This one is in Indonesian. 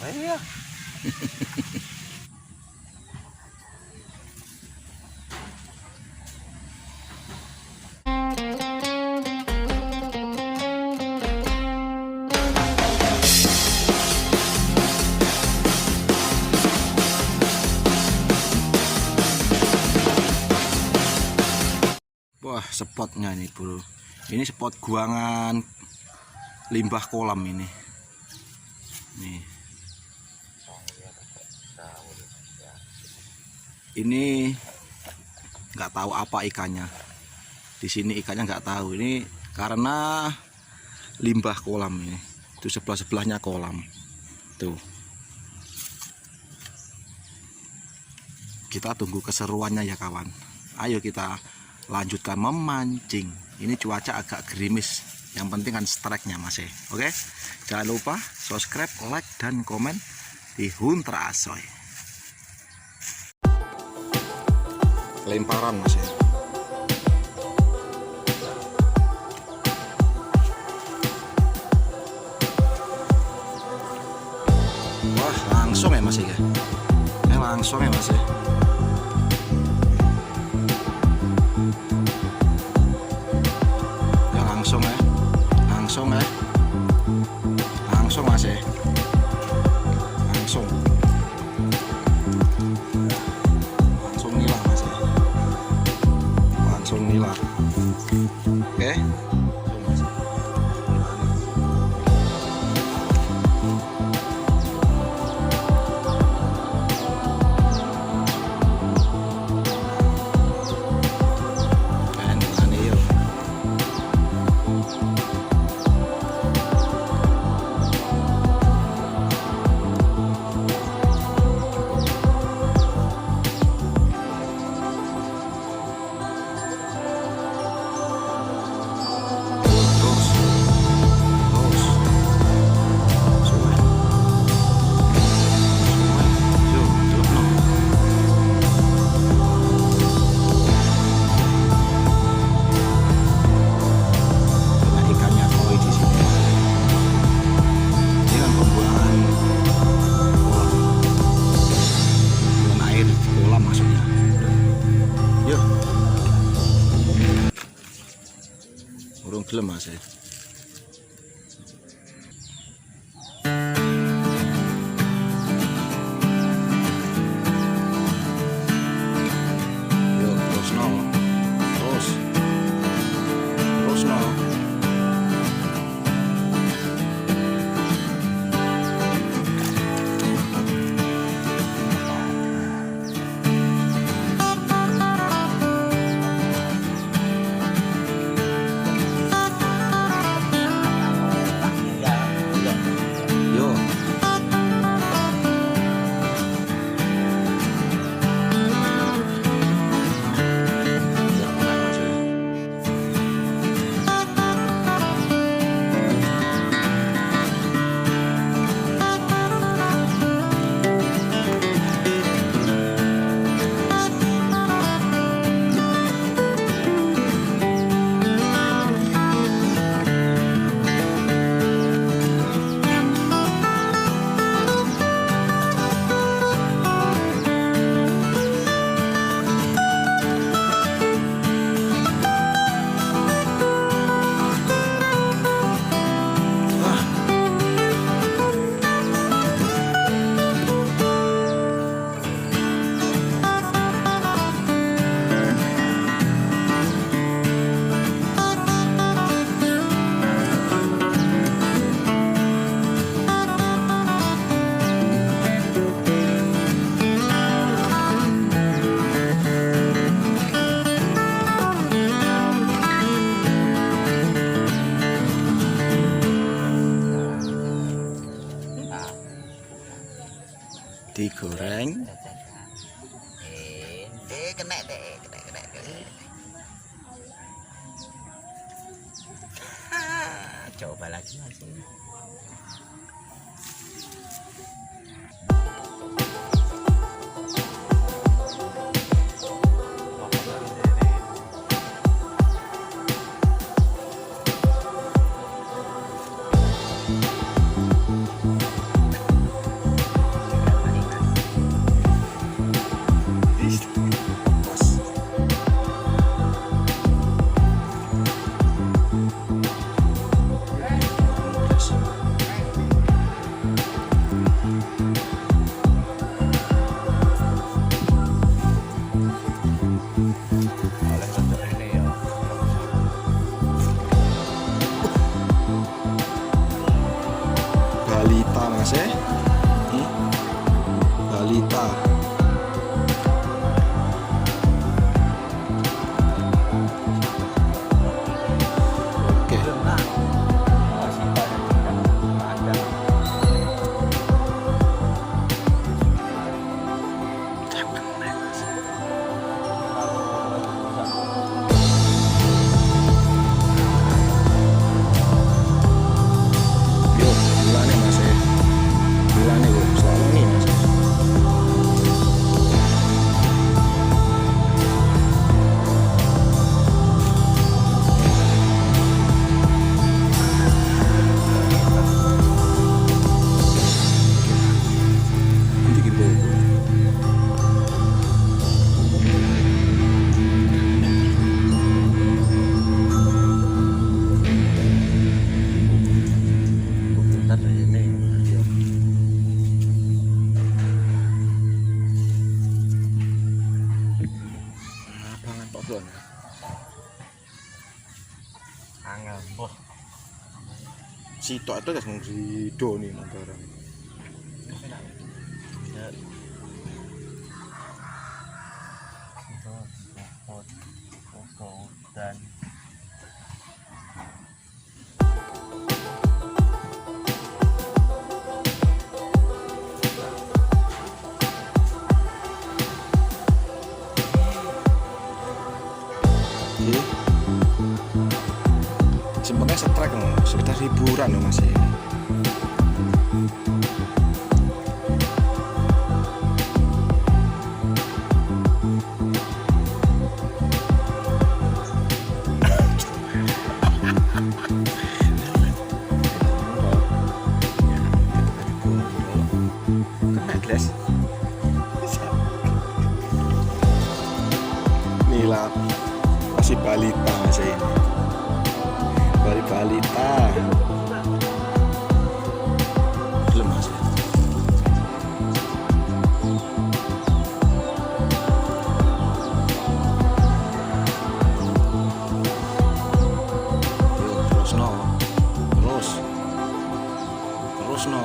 Iya. Wah, spotnya nih bro. Ini spot guangan limbah kolam ini. Nih. Ini nggak tahu apa ikannya. Di sini ikannya nggak tahu. Ini karena limbah kolam ini. Itu sebelah-sebelahnya kolam. Tuh. Kita tunggu keseruannya ya kawan. Ayo kita lanjutkan memancing. Ini cuaca agak gerimis. Yang penting kan strike-nya masih. Oke. Jangan lupa subscribe, like, dan komen di Hunter Asoy. Lemparan masih. Wah, langsung ya masih ya. Langsung ya masih. Langsung masih langsung nila masih langsung nila. Oke. Urung gelem Mas. Yuk, terus no. Terus no. Digoreng. Kena. Coba lagi masih. mas ya. Ini balita. Oke. Yuk, gulane mas ya. Gulane bu, selalu nih mas. Nanti gitu. Pangan tok blon. Angel, boh. Sitok itu kan si do nih barang. Ya. Dan Iya. Sebenarnya setrek sekitar ribuan loh mas ya. Kena gelas. Inilah masih balita mas ya ini. Balita. Belum mas ya. Yuk, terus no. Terus no.